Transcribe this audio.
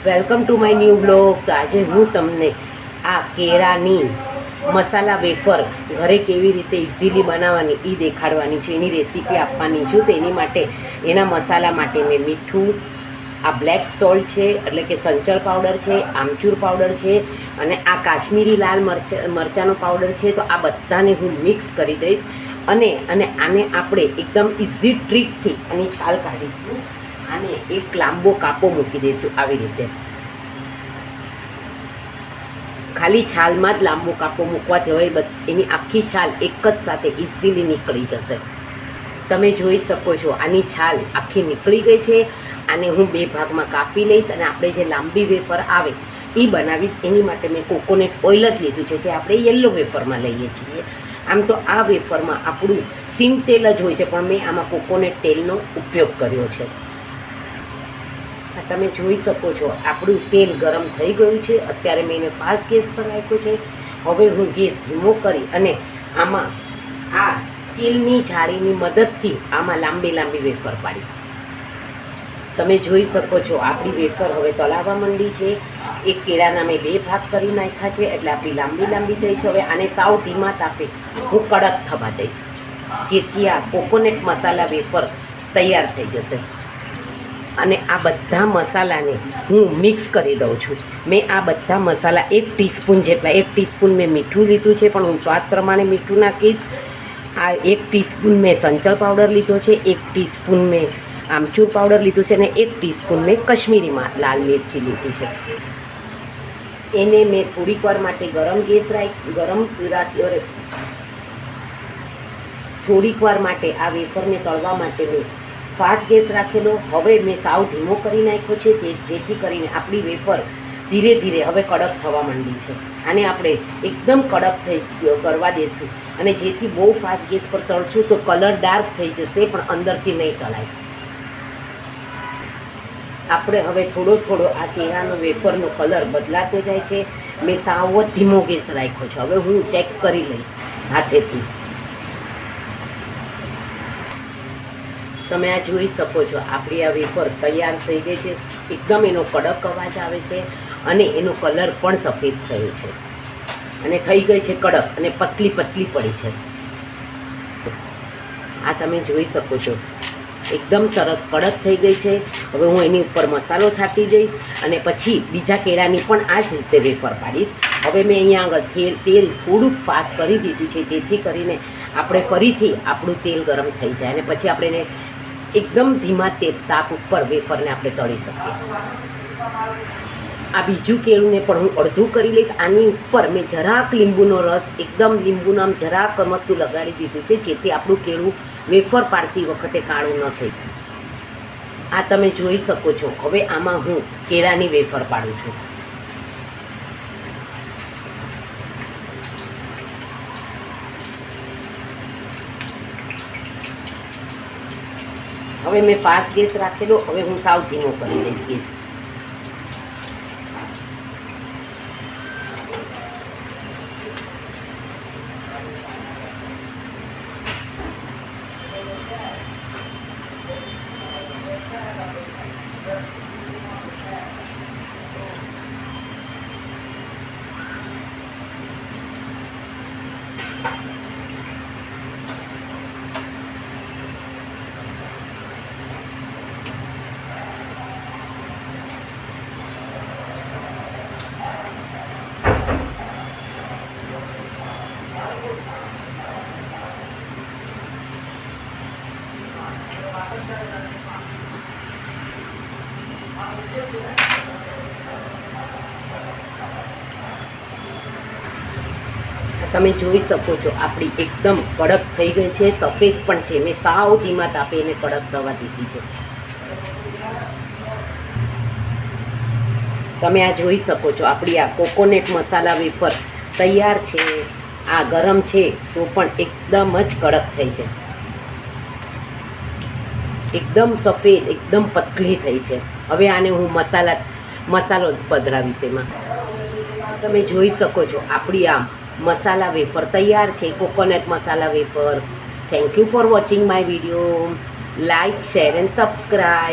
Welcome to my new blog. તો આજે હું તમને આ કેળાની મસાલા વેફર ઘરે કેવી રીતે ઇઝીલી બનાવવાની એ દેખાડવાની છું, એની રેસીપી આપવાની છું. તો એની માટે એના મસાલા માટે મેં મીઠું, આ બ્લેક સોલ્ટ છે એટલે કે સંચળ પાવડર છે, આમચૂર પાવડર છે અને આ કાશ્મીરી લાલ મરચાંનો પાવડર છે. તો આ બધાને હું મિક્સ કરી દઈશ અને આને આપણે એકદમ ઇઝી ટ્રીકથી આની છાલ કાઢીશું. આને એક લાંબો કાપો મૂકી દઈશું આવી રીતે. ખાલી છાલમાં જ લાંબો કાપો મૂકવાથી હવે એની આખી છાલ એક જ સાથે ઇઝીલી નીકળી જશે. તમે જોઈ શકો છો આની છાલ આખી નીકળી ગઈ છે. આને હું બે ભાગમાં કાપી લઈશ અને આપણે જે લાંબી વેફર આવે એ બનાવીશ. એની માટે મેં કોકોનટ ઓઇલ જ લીધું છે, જે આપણે યલો વેફરમાં લઈએ છીએ. આમ તો આ વેફરમાં આપણું સિંગ તેલ જ હોય છે, પણ મેં આમાં કોકોનટ તેલનો ઉપયોગ કર્યો છે. તમે જોઈ શકો છો આપણું તેલ ગરમ થઈ ગયું છે. અત્યારે મેં એને ફાસ્ટ ગેસ પર રાખ્યું છે. હવે હું ગેસ ધીમો કરી અને આમાં આ સ્ટીલની જાળીની મદદથી આમાં લાંબી લાંબી વેફર પાડીશ. તમે જોઈ શકો છો આપણી વેફર હવે તળાવવા માંડી છે. એક કેળાના મેં બે ભાગ કરી નાખ્યા છે એટલે આપણી લાંબી લાંબી થઈ છે. હવે આને સાવ ધીમા તાપે હું કડક થવા દઈશ, જેથી આ કોકોનટ મસાલા વેફર તૈયાર થઈ જશે. અને આ બધા મસાલાને હું મિક્સ કરી દઉં છું. મેં આ બધા મસાલા 1 ટીસ્પૂન જેટલા, 1 ટીસ્પૂન મેં મીઠું લીધું છે, પણ હું સ્વાદ પ્રમાણે મીઠું નાખીશ. આ 1 ટીસ્પૂન મેં સંચળ પાવડર લીધો છે, 1 ટીસ્પૂન મેં આમચૂર પાવડર લીધું છે અને 1 ટીસ્પૂન મેં કશ્મીરીમાં લાલ મિરચી લીધી છે. એને મેં થોડીક વાર માટે થોડીક વાર માટે આ વેફરને તળવા માટે મેં ફાસ્ટ ગેસ રાખેલો. હવે મેં સાવ ધીમો કરી નાખ્યો છે, જેથી કરીને આપણી વેફર ધીરે ધીરે હવે કડક થવા માંડી છે. આને આપણે એકદમ કડક કરવા દેશું, અને જેથી બહુ ફાસ્ટ ગેસ પર તળશું તો કલર ડાર્ક થઈ જશે, પણ અંદરથી નહીં તળાય. આપણે હવે થોડો થોડો આ કેળાનો વેફરનો કલર બદલાતો જાય છે. મેં સાવ જ ધીમો ગેસ રાખ્યો છે. હવે હું ચેક કરી લઈશ હાથેથી. તમે આ જોઈ શકો છો આપણી આ વેફર તૈયાર થઈ ગઈ છે. એકદમ એનો કડક અવાજ આવે છે અને એનો કલર પણ સફેદ થયો છે અને થઈ ગઈ છે કડક અને પતલી પતલી પડી છે. આ તમે જોઈ શકો છો એકદમ સરસ કડક થઈ ગઈ છે. હવે હું એની ઉપર મસાલો છાંટી દઈશ અને પછી બીજા કેળાની પણ આ જ રીતે વેફર પાડીશ. હવે મેં અહીંયા આગળ તેલ થોડુંક ફાસ્ટ કરી દીધું છે, જેથી કરીને આપણે ફરીથી આપણું તેલ ગરમ થઈ જાય અને પછી આપણે એને એકદમ ધીમા તાપ ઉપર વેફરને આપણે તળી શકીએ. આ બીજું કેળુંને પણ હું અડધું કરી લઈશ. આની ઉપર મેં જરાક લીંબુનો રસ, એકદમ લીંબુનું આમ જરાક મસ્તું લગાડી દીધું છે, જેથી આપણું કેળું વેફર પાડતી વખતે કાળું ન થઈ. આ તમે જોઈ શકો છો. હવે આમાં હું કેળાની વેફર પાડું છું. હવે મેં ફાસ્ટ ગેસ રાખેલો. હવે હું સાવ ધીમો કરી દઈશ ગેસ. તમે જોઈ શકો છો આપણી એકદમ કડક થઈ ગઈ છે, સફેદ પણ છે. મેં સાવ ધીમા તાપે એને કડક થવા દીધી છે. તમે આ જોઈ શકો છો આપણી આ કોકોનટ મસાલા વેફર તૈયાર છે. આ ગરમ છે તો પણ એકદમ જ કડક થઈ છે, એકદમ સફેદ, એકદમ પતલી થઈ છે. હવે આને હું મસાલો પધરાવીશ એમાં. તમે જોઈ શકો છો આપણી આ મસાલા વેફર તૈયાર છે, coconut masala wafer. Thank you for watching my video. Like, share and subscribe.